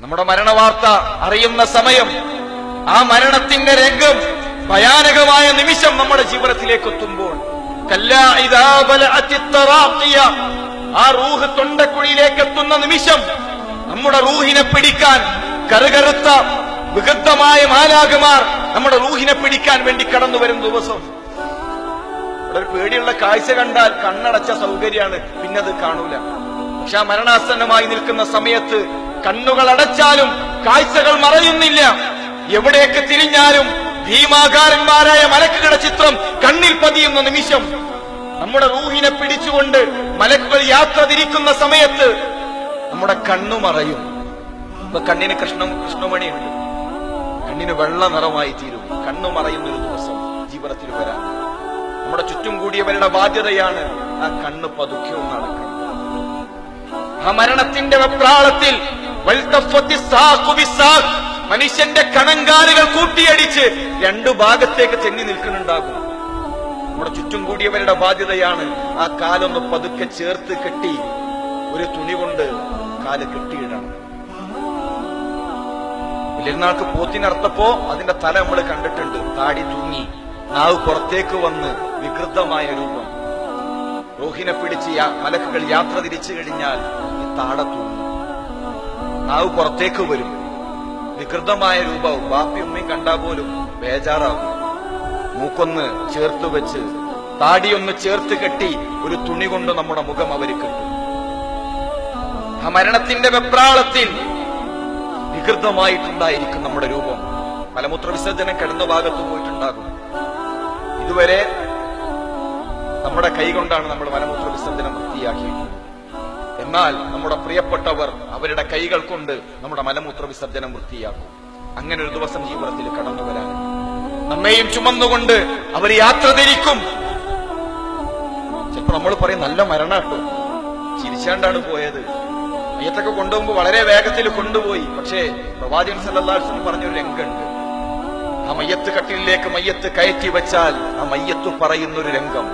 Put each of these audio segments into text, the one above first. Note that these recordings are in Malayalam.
നമ്മുടെ മരണവാർത്ത അറിയുന്ന സമയം, ആ മരണത്തിന്റെ രംഗം, ഭയാനകമായ നിമിഷം നമ്മുടെ ജീവിതത്തിലേക്ക് എത്തുമ്പോൾ, ആ റൂഹ് തൊണ്ടക്കുഴിയിലേക്ക് എത്തുന്ന നിമിഷം, നമ്മുടെ റൂഹിനെ പിടിക്കാൻ കറുകറുത്ത വികൃതമായ മാലാഖമാർ നമ്മുടെ റൂഹിനെ പിടിക്കാൻ വേണ്ടി കടന്നു വരും ദിവസം. ഇവിടെ ഒരു പേടിയുള്ള കാഴ്ച കണ്ടാൽ കണ്ണടച്ച സൗകര്യമാണ്, പിന്നെ അത് കാണൂല. പക്ഷെ ആ മരണാസന്നമായി നിൽക്കുന്ന സമയത്ത് കണ്ണുകൾ അടച്ചാലും കാഴ്ചകൾ മറയുന്നില്ല. എവിടേക്ക് തിരിഞ്ഞാലും ഭീമാകാരന്മാരായ മലക്കുകളുടെ ചിത്രം കണ്ണിൽ പതിയുന്ന നിമിഷം, നമ്മുടെ റൂഹിനെ പിടിച്ചുകൊണ്ട് മലക്കുകൾ യാത്ര തിരിക്കുന്ന സമയത്ത് നമ്മുടെ കണ്ണു മറയും. ഇപ്പൊ കണ്ണിന് കൃഷ്ണമണിയുണ്ട്, കണ്ണിന് വെള്ള നിറമായി തീരും. കണ്ണു മറയുന്നൊരു ദിവസം ജീവിതത്തിൽ വരാൻ നമ്മുടെ ചുറ്റും കൂടിയവരുടെ ബാധ്യതയാണ് ആ കണ്ണ് പതുക്കെ ഒന്ന് നടക്കണം. ആ മരണത്തിന്റെ വെപ്രാളത്തിൽ മനുഷ്യന്റെ കണങ്കാലുകൾ കൂട്ടിയടിച്ച് രണ്ടു ഭാഗത്തേക്ക് തെന്നി നിൽക്കുന്നുണ്ടാകും. നമ്മുടെ ചുറ്റും കൂടിയവരുടെ ബാധ്യതയാണ് ആ കാലൊന്ന് പതുക്കെ ചേർത്ത് കെട്ടി ഒരു തുണി കൊണ്ട് കാല് കെട്ടിയിടണം. വലിയൊരുനാൾക്ക് പോത്തിനർത്തപ്പോ അതിന്റെ തല നമ്മൾ കണ്ടിട്ടുണ്ട്, താടി തൂങ്ങി, നാവ് പുറത്തേക്ക് വന്ന് വികൃതമായ രൂപം. റൂഹിനെ പിടിച്ച് മലക്കുകൾ യാത്ര തിരിച്ചു കഴിഞ്ഞാൽ ഈ താട തൂങ്ങും, നാവ് പുറത്തേക്ക് വരും, വികൃതമായ രൂപവും. ബാപ്പി ഉമ്മയും കണ്ടാൽ പോലും ബേജാറാകും. മൂക്കൊന്ന് ചേർത്ത് വെച്ച്, താടിയൊന്ന് ചേർത്ത് കെട്ടി ഒരു തുണി കൊണ്ട് നമ്മുടെ മുഖം അവര് കെട്ടും. ആ മരണത്തിന്റെ വെപ്രാളത്തിൽ വികൃതമായിട്ടുണ്ടായിരിക്കും നമ്മുടെ രൂപം. മലമൂത്ര വിസർജനം കിടന്ന ഭാഗത്ത് പോയിട്ടുണ്ടാകും. ഇതുവരെ നമ്മുടെ കൈകൊണ്ടാണ് നമ്മൾ മലമൂത്ര വിസർജനം വൃത്തിയാക്കിയത്. എന്നാൽ നമ്മുടെ പ്രിയപ്പെട്ടവർ അവരുടെ കൈകൾ കൊണ്ട് നമ്മുടെ മലമൂത്ര വിസർജനം വൃത്തിയാക്കും. അങ്ങനെ ഒരു ദിവസം ജീവിതത്തിൽ കടന്നു വരാൻ നമ്മെയും ചുമന്നുകൊണ്ട് അവർ യാത്ര തിരിക്കും. ചിലപ്പോ നമ്മൾ പറയും നല്ല മരണാട്ടോ, ചിരിച്ചാണ്ടാണ് പോയത്. മയ്യത്തൊക്കെ കൊണ്ടുപോകുമ്പോൾ വളരെ വേഗത്തിൽ കൊണ്ടുപോയി. പക്ഷേ പ്രവാചകൻ സല്ലല്ലാഹു അലൈഹി വസല്ലം പറഞ്ഞൊരു രംഗമുണ്ട്. ആ മയ്യത്ത് കട്ടിലിലേക്ക് മയ്യത്ത് കയറ്റി വെച്ചാൽ ആ മയ്യത്ത് പറയുന്നൊരു രംഗം,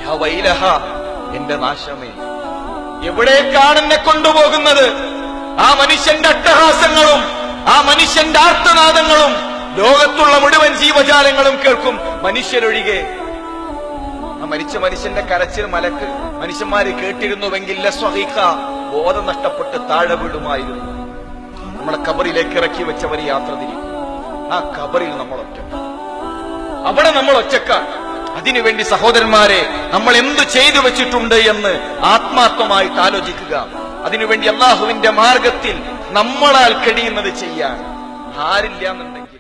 യാ വൈലഹ, എന്റെ നാശമേ, എവിടേക്കാണ് എന്നെ കൊണ്ടുപോകുന്നത്? ആ മനുഷ്യന്റെ അട്ടഹാസങ്ങളും ആ മനുഷ്യന്റെ ആർത്തനാദങ്ങളും ലോകത്തുള്ള മുഴുവൻ ജീവജാലങ്ങളും കേൾക്കും, മനുഷ്യരൊഴികെ. ആ മരിച്ച മനുഷ്യന്റെ കരച്ചിൽ മനുഷ്യന്മാര് കേട്ടിരുന്നുവെങ്കിൽ ബോധം നഷ്ടപ്പെട്ട് താഴെ വീടുമായിരുന്നു. നമ്മളെ ഖബറിലേക്ക് ഇറക്കി വെച്ചവർ യാത്ര തിരിക്കും. ആ ഖബറിൽ നമ്മൾ ഒറ്റക്ക, അവിടെ നമ്മൾ ഒറ്റക്കാണ്. അതിനുവേണ്ടി സഹോദരന്മാരെ, നമ്മൾ എന്ത് ചെയ്തു വെച്ചിട്ടുണ്ട് എന്ന് ആത്മാർത്ഥമായിട്ട് ആലോചിക്കുക. അതിനുവേണ്ടി അള്ളാഹുവിന്റെ മാർഗത്തിൽ നമ്മളാൽ കഴിയുന്നത് ചെയ്യാൻ ആരില്ല എന്നുണ്ടെങ്കിൽ